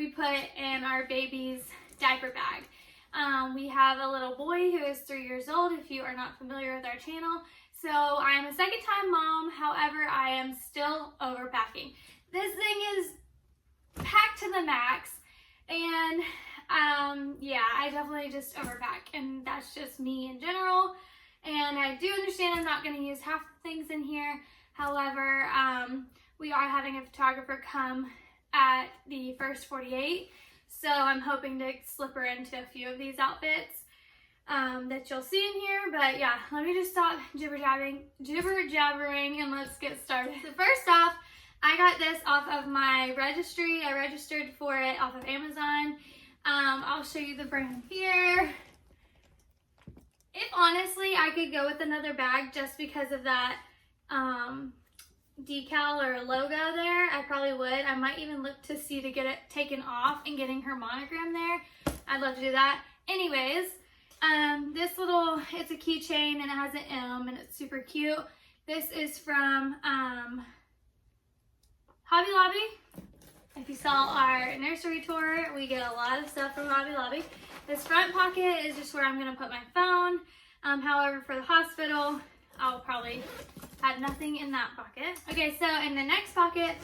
we put in our baby's diaper bag. We have a little boy who is 3 years old, if you are not familiar with our channel. So I am a second time mom, however, I am still overpacking. This thing is packed to the max, and yeah, I definitely just overpack, and that's just me in general. And I do understand I'm not going to use half the things in here. However, we are having a photographer come at the first 48, so I'm hoping to slip her into a few of these outfits that you'll see in here. But yeah, let me just stop jibber-jabbering and let's get started. So first off, I got this off of my registry. I registered for it off of Amazon. I'll show you the brand here. If honestly I could go with another bag just because of that decal or logo there, I probably would. I might even look to see to get it taken off and getting her monogram there. I'd love to do that. Anyways, this little, it's a keychain and it has an M and it's super cute. This is from Hobby Lobby. If you saw our nursery tour, we get a lot of stuff from Hobby Lobby. This front pocket is just where I'm gonna put my phone. However, for the hospital, I'll probably have nothing in that pocket. Okay, so in the next pocket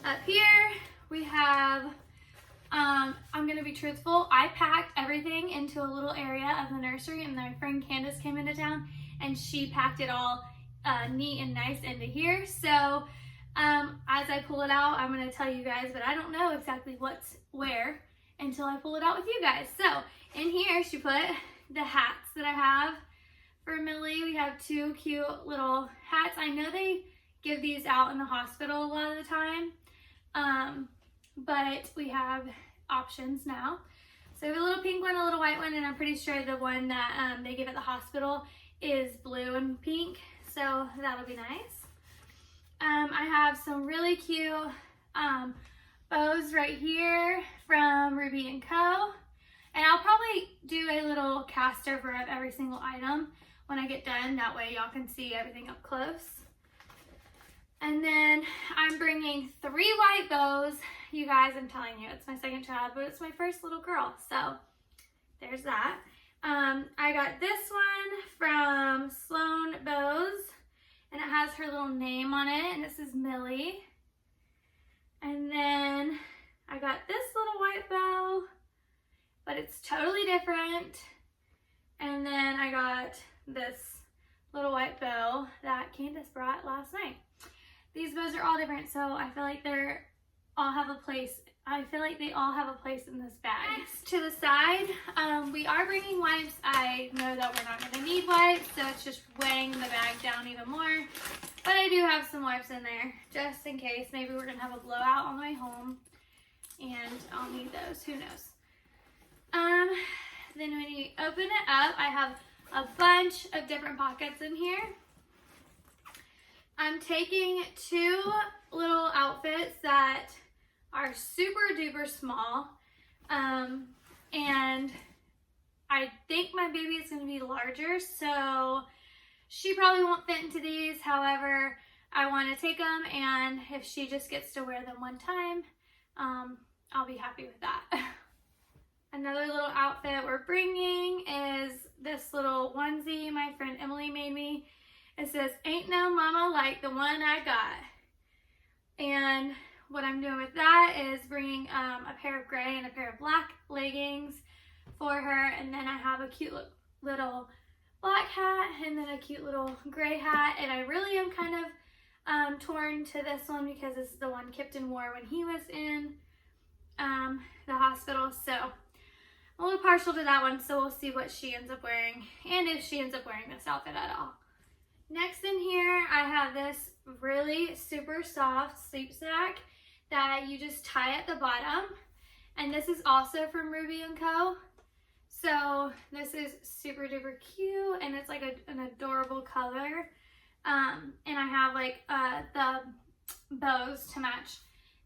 up here, we have, I'm gonna be truthful, I packed everything into a little area of the nursery, and my friend Candace came into town and she packed it all neat and nice into here. So as I pull it out, I'm gonna tell you guys, but I don't know exactly what's where until I pull it out with you guys. So in here, she put the hats that I have for Millie. We have two cute little hats. I know they give these out in the hospital a lot of the time, but we have options now. So we have a little pink one, a little white one, and I'm pretty sure the one that they give at the hospital is blue and pink, so that'll be nice. I have some really cute bows right here from Ruby & Co. And I'll probably do a little cast over of every single item when I get done. That way y'all can see everything up close. And then I'm bringing 3 white bows. You guys, I'm telling you, it's my second child, but it's my first little girl. So there's that. I got this one from Sloan Bows, and it has her little name on it, and this is Millie. And then I got this little white bow, but it's totally different. And then I got this little white bow that Candace brought last night. These bows are all different, so I feel like they all have a place. I feel like they all have a place in this bag. Next, to the side, we are bringing wipes. I know that we're not gonna need wipes, so it's just weighing the bag down even more. But I do have some wipes in there, just in case. Maybe we're gonna have a blowout on the way home, and I'll need those, who knows. Then when you open it up, I have a bunch of different pockets in here. I'm taking 2 little outfits that are super duper small, and I think my baby is going to be larger, so she probably won't fit into these. However, I want to take them, and if she just gets to wear them one time, I'll be happy with that. Another little outfit we're bringing is this little onesie my friend Emily made me. It says, "Ain't no mama like the one I got." And what I'm doing with that is bringing a pair of gray and a pair of black leggings for her. And then I have a cute little black hat and then a cute little gray hat. And I really am kind of torn to this one because this is the one Kipton wore when he was in the hospital. So I'm a little partial to that one, so we'll see what she ends up wearing and if she ends up wearing this outfit at all. Next in here, I have this really super soft sleep sack that you just tie at the bottom. And this is also from Ruby & Co. So this is super duper cute, and it's like an adorable color. And I have like the bows to match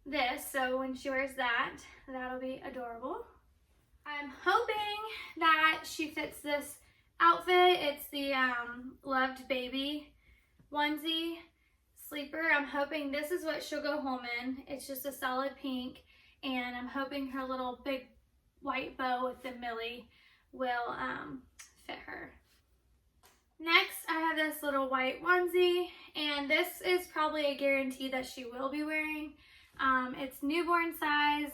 this, so when she wears that, that'll be adorable. I'm hoping that she fits this outfit. It's the Loved Baby onesie sleeper. I'm hoping this is what she'll go home in. It's just a solid pink, and I'm hoping her little big white bow with the Millie will fit her. Next, I have this little white onesie, and this is probably a guarantee that she will be wearing. It's newborn size,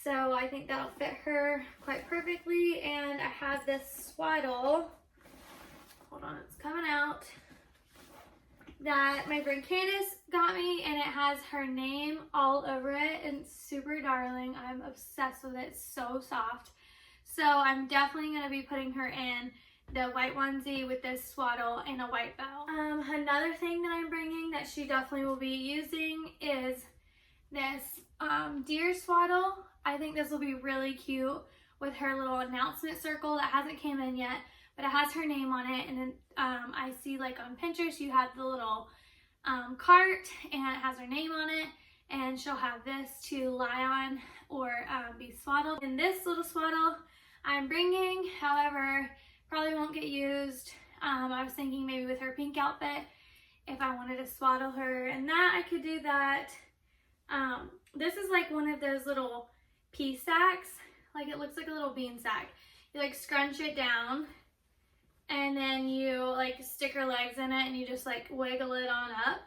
so I think that'll fit her quite perfectly. And I have this swaddle, hold on, it's coming out, that my friend Candace got me, and it has her name all over it, and it's super darling. I'm obsessed with it. It's so soft. So I'm definitely going to be putting her in the white onesie with this swaddle and a white bow. Another thing that I'm bringing that she definitely will be using is this deer swaddle. I think this will be really cute with her little announcement circle that hasn't came in yet, but it has her name on it. And then I see like on Pinterest you have the little cart and it has her name on it, and she'll have this to lie on or be swaddled. And this little swaddle I'm bringing, however, probably won't get used. I was thinking maybe with her pink outfit, if I wanted to swaddle her and that, I could do that. This is like one of those little pea sacks. Like it looks like a little bean sack. You like scrunch it down and then you like stick her legs in it and you just like wiggle it on up.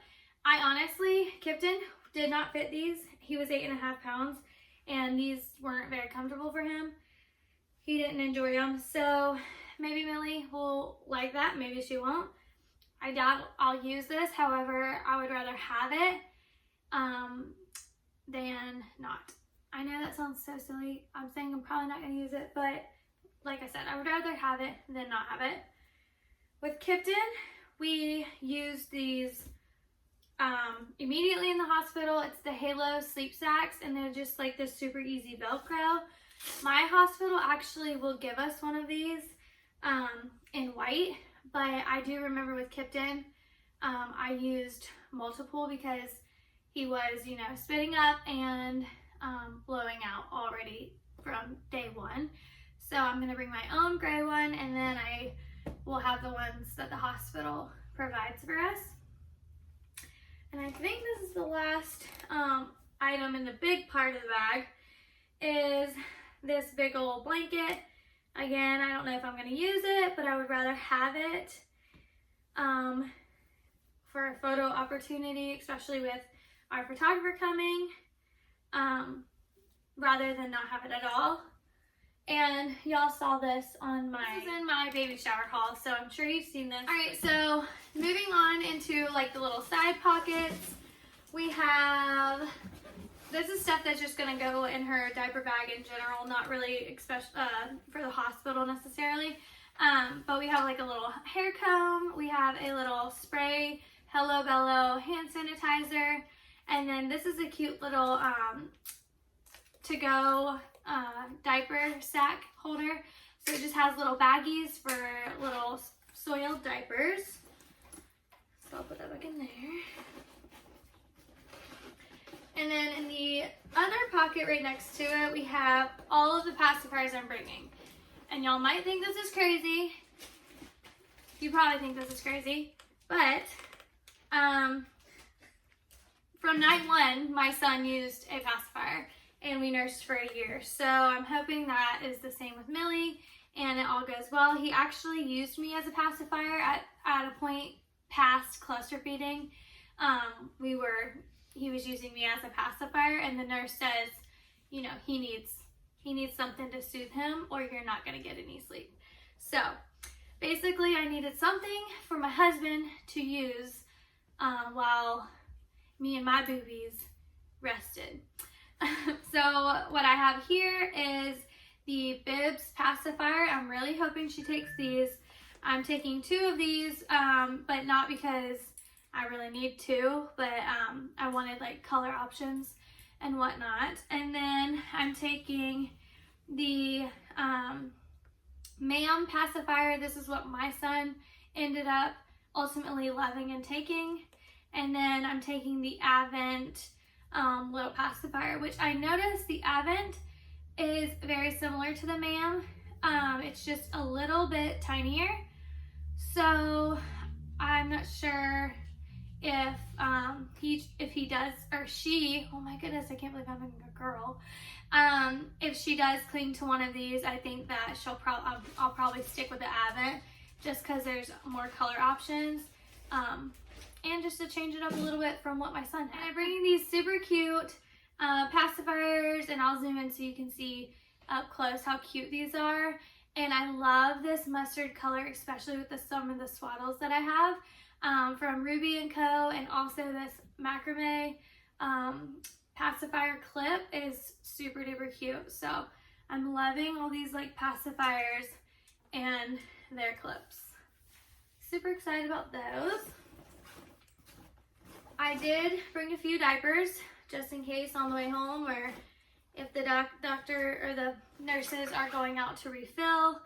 I honestly, Kipton did not fit these. He was 8.5 pounds and these weren't very comfortable for him. He didn't enjoy them. So maybe Millie will like that, maybe she won't. I doubt I'll use this. However, I would rather have it than not. I know that sounds so silly. I'm saying I'm probably not going to use it, but like I said, I would rather have it than not have it. With Kipton, we used these immediately in the hospital. It's the Halo sleep sacks, and they're just like this super easy Velcro. My hospital actually will give us one of these in white, but I do remember with Kipton, I used multiple because he was, you know, spitting up and blowing out already from day one. So I'm going to bring my own gray one, and then I will have the ones that the hospital provides for us. And I think this is the last item in the big part of the bag, is this big old blanket. Again, I don't know if I'm going to use it, but I would rather have it for a photo opportunity, especially with our photographer coming, rather than not have it at all. And y'all saw this on this is in my baby shower haul, so I'm sure you've seen this. All right, so moving on into like the little side pockets, we have, this is stuff that's just gonna go in her diaper bag in general, not really for the hospital necessarily. But we have like a little hair comb, we have a little spray, Hello Bello hand sanitizer, and then this is a cute little to-go diaper sack holder. So it just has little baggies for little soiled diapers. So I'll put that back in there. And then in the other pocket right next to it, we have all of the pacifiers I'm bringing. And y'all might think this is crazy. You probably think this is crazy. But from night one, my son used a pacifier, and we nursed for a year. So I'm hoping that is the same with Millie and it all goes well. He actually used me as a pacifier at a point past cluster feeding. He was using me as a pacifier, and the nurse says, you know, he needs something to soothe him or you're not gonna get any sleep. So basically I needed something for my husband to use while me and my boobies rested. So what I have here is the Bibs pacifier. I'm really hoping she takes these. I'm taking 2 of these, but not because I really need to, but I wanted like color options and whatnot. And then I'm taking the Ma'am pacifier. This is what my son ended up ultimately loving and taking. And then I'm taking the Avent little pacifier, which I noticed the Avent is very similar to the Ma'am. It's just a little bit tinier. So I'm not sure if he does, or she, oh my goodness, I can't believe I'm having a girl. If she does cling to one of these, I think that I'll probably stick with the Advent just because there's more color options. And just to change it up a little bit from what my son had. I'm bringing these super cute pacifiers, and I'll zoom in so you can see up close how cute these are. And I love this mustard color, especially with some of the swaddles that I have from Ruby & Co. And also this macrame pacifier clip is super duper cute. So I'm loving all these like pacifiers and their clips. Super excited about those. I did bring a few diapers just in case on the way home, or if the doctor or the nurses are going out to refill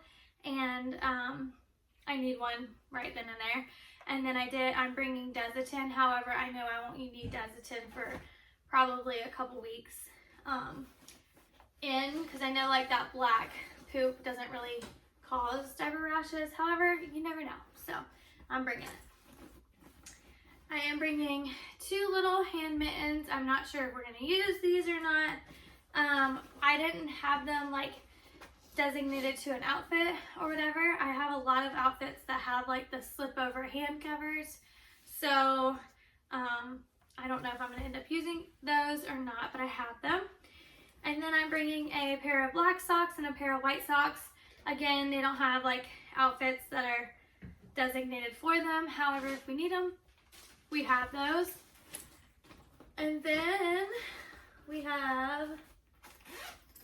and I need one right then and there. And then I'm bringing Desitin. However, I know I won't need Desitin for probably a couple weeks because I know like that black poop doesn't really cause diaper rashes. However, you never know. So I'm bringing it. I am bringing 2 little hand mittens. I'm not sure if we're going to use these or not. I didn't have them like designated to an outfit or whatever. I have a lot of outfits that have like the slip over hand covers. So I don't know if I'm going to end up using those or not, but I have them. And then I'm bringing a pair of black socks and a pair of white socks. Again, they don't have like outfits that are designated for them. However, if we need them, we have those. And then we have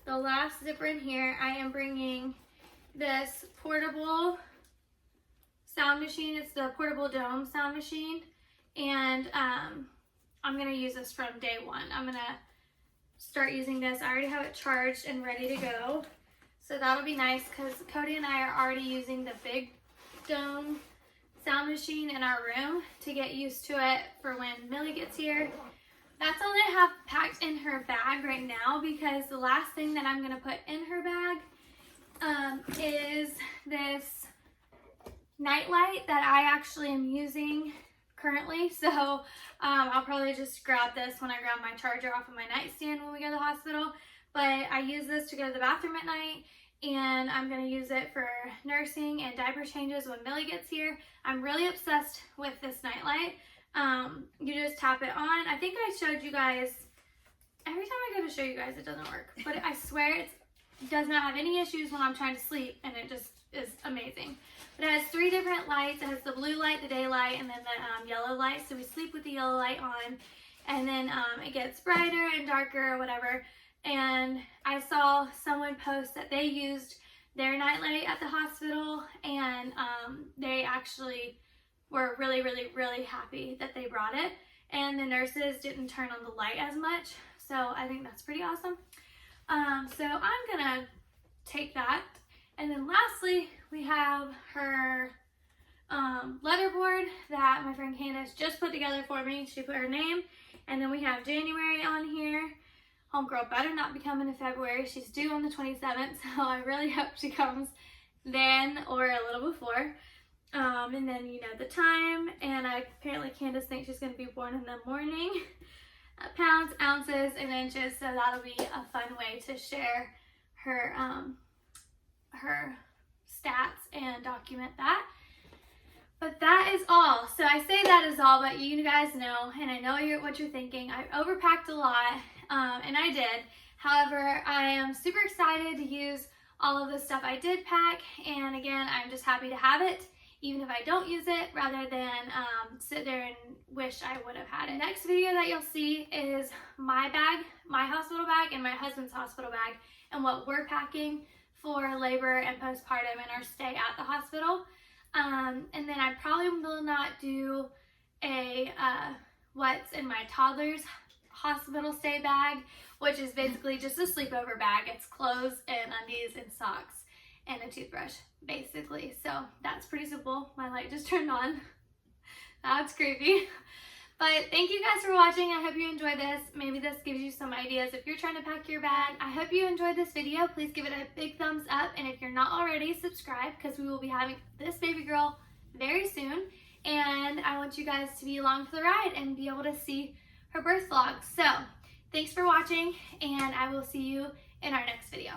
the last zipper in here. I am bringing this portable sound machine. It's the portable dome sound machine. And I'm going to use this from day one. I'm going to start using this. I already have it charged and ready to go. So that'll be nice because Cody and I are already using the big dome sound machine in our room to get used to it for when Millie gets here. That's all I have packed in her bag right now because the last thing that I'm going to put in her bag is this nightlight that I actually am using currently. So I'll probably just grab this when I grab my charger off of my nightstand when we go to the hospital. But I use this to go to the bathroom at night, and I'm going to use it for nursing and diaper changes when Millie gets here. I'm really obsessed with this nightlight. You just tap it on. I think I showed you guys, every time I go to show you guys it doesn't work, but I swear it does not have any issues when I'm trying to sleep, and it just is amazing. But it has 3 different lights. It has the blue light, the daylight, and then the yellow light. So we sleep with the yellow light on, and then it gets brighter and darker or whatever. And I saw someone post that they used their nightlight at the hospital, and they actually were really, really, really happy that they brought it. And the nurses didn't turn on the light as much. So I think that's pretty awesome. So I'm gonna take that. And then lastly, we have her letterboard that my friend Candace just put together for me. She put her name, and then we have January on here. Homegirl better not be coming in February. She's due on the 27th, so I really hope she comes then or a little before. And then, you know, the time, and apparently Candace thinks she's going to be born in the morning. Pounds, ounces, and inches, so that'll be a fun way to share her her stats and document that. But that is all. So I say that is all, but you guys know, and I know what you're thinking, I overpacked a lot, and I did. However, I am super excited to use all of the stuff I did pack, and again, I'm just happy to have it, even if I don't use it, rather than sit there and wish I would have had it. Next video that you'll see is my bag, my hospital bag, and my husband's hospital bag, and what we're packing for labor and postpartum and our stay at the hospital. And then I probably will not do a what's in my toddler's hospital stay bag, which is basically just a sleepover bag. It's clothes and undies and socks and a toothbrush, basically. So that's pretty simple. My light just turned on. That's creepy. But thank you guys for watching. I hope you enjoyed this. Maybe this gives you some ideas if you're trying to pack your bag. I hope you enjoyed this video. Please give it a big thumbs up. And if you're not already, subscribe, because we will be having this baby girl very soon. And and I want you guys to be along for the ride and be able to see her birth vlog. So thanks for watching, and I will see you in our next video.